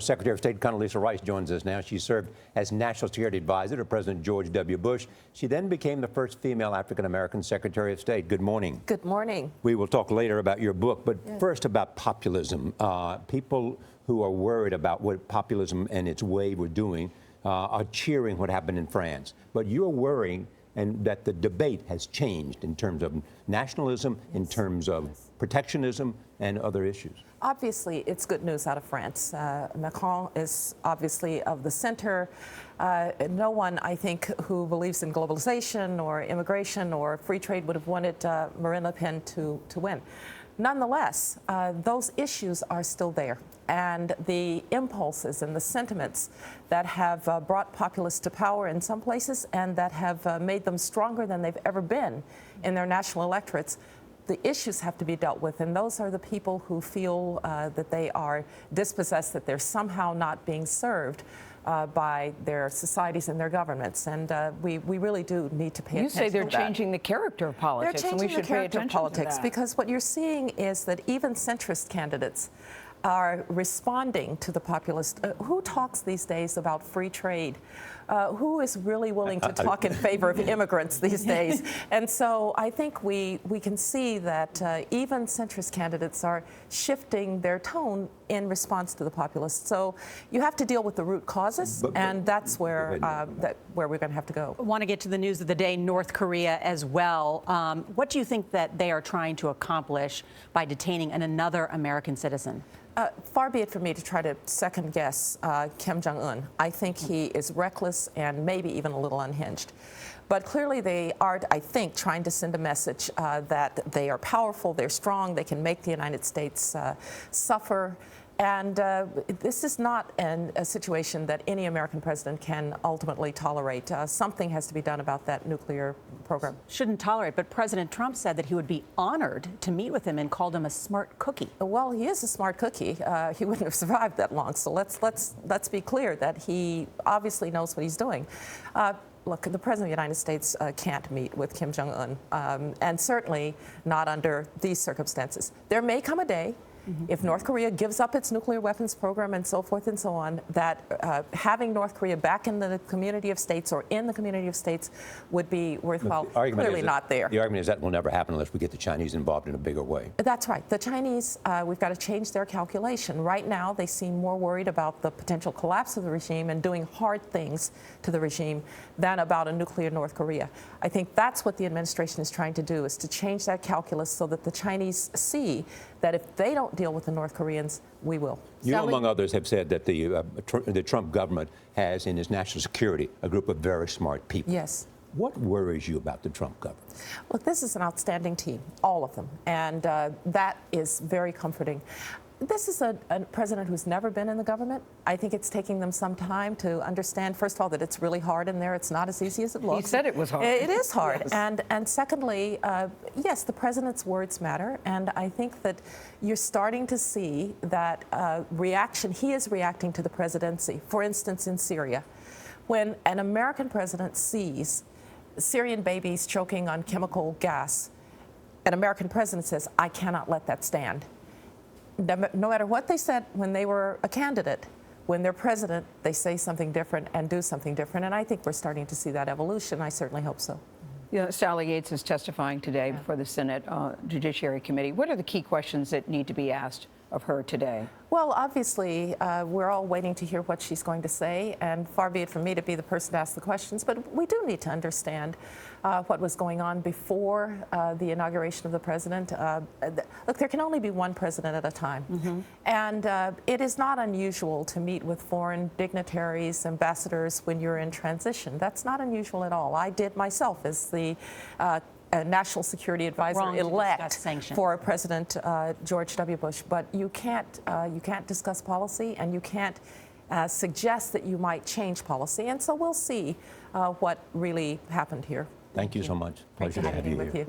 Secretary of State Condoleezza Rice joins us now. She served as National Security Advisor to President George W. Bush. She then became the first female African-American Secretary of State. Good morning. Good morning. We will talk later about your book, but first about populism. People who are worried about what populism and its wave were doing are cheering what happened in France. But you're worrying and that the debate has changed in terms of nationalism, in terms of protectionism, and other issues. Obviously, it's good news out of France. Macron is obviously of the center. No one, I think, who believes in globalization or immigration or free trade would have wanted Marine Le Pen to win. Nonetheless, those issues are still there. And the impulses and the sentiments that have brought populists to power in some places and that have made them stronger than they've ever been in their national electorates, the issues have to be dealt with. And those are the people who feel that they are dispossessed, that they're somehow not being served by their societies and their governments. And we really do need to pay attention to that. You say they're changing the character of politics, and we should pay attention to politics, because what you're seeing is that even centrist candidates are responding to the populist. Who talks these days about free trade? Who is really willing to talk in favor of immigrants these days? And so I think we can see that even centrist candidates are shifting their tone in response to the populists. So you have to deal with the root causes, and that's where we're going to have to go. I want to get to the news of the day, North Korea as well. What do you think that they are trying to accomplish by detaining another American citizen? Far be it for me to try to second guess Kim Jong-un. I think he is reckless and maybe even a little unhinged. But clearly they are, I think, trying to send a message that they are powerful, they're strong, they can make the United States suffer. And this is not a situation that any American president can ultimately tolerate. Something has to be done about that nuclear program. Shouldn't tolerate, but President Trump said that he would be honored to meet with him and called him a smart cookie. Well, he is a smart cookie. He wouldn't have survived that long. So let's be clear that he obviously knows what he's doing. Look, the President of the United States can't meet with Kim Jong-un, and certainly not under these circumstances. There may come a day, if North Korea gives up its nuclear weapons program and so forth and so on, that having North Korea back in the community of states or in the community of states would be worthwhile. Clearly not there. The argument is that will never happen unless we get the Chinese involved in a bigger way. That's right. The Chinese, we've got to change their calculation. Right now, they seem more worried about the potential collapse of the regime and doing hard things to the regime than about a nuclear North Korea. I think that's what the administration is trying to do, is to change that calculus so that the Chinese see that if they don't deal with the North Koreans, we will. You, among others, have said that the Trump government has in its national security a group of very smart people. Yes. What worries you about the Trump government? Look, this is an outstanding team, all of them, and that is very comforting. This is a president who's never been in the government. I think it's taking them some time to understand, first of all, that it's really hard in there. It's not as easy as it looks. He said it was hard. It is hard. Yes. And secondly, yes, the president's words matter. And I think that you're starting to see that reaction. He is reacting to the presidency. For instance, in Syria, when an American president sees Syrian babies choking on chemical gas, an American president says, I cannot let that stand. No matter what they said when they were a candidate, when they're president, they say something different and do something different. And I think we're starting to see that evolution. I certainly hope so. Yeah, Sally Yates is testifying today before the Senate Judiciary Committee. What are the key questions that need to be asked of her today? Well, obviously, we're all waiting to hear what she's going to say, and far be it from me to be the person to ask the questions, but we do need to understand what was going on before the inauguration of the president. Look, there can only be one president at a time, and it is not unusual to meet with foreign dignitaries, ambassadors, when you're in transition. That's not unusual at all. I did myself as the National Security Advisor elect for President George W. Bush, but you can't discuss policy, and you can't suggest that you might change policy. And so we'll see what really happened here. Thank you so much. Pleasure to have you here.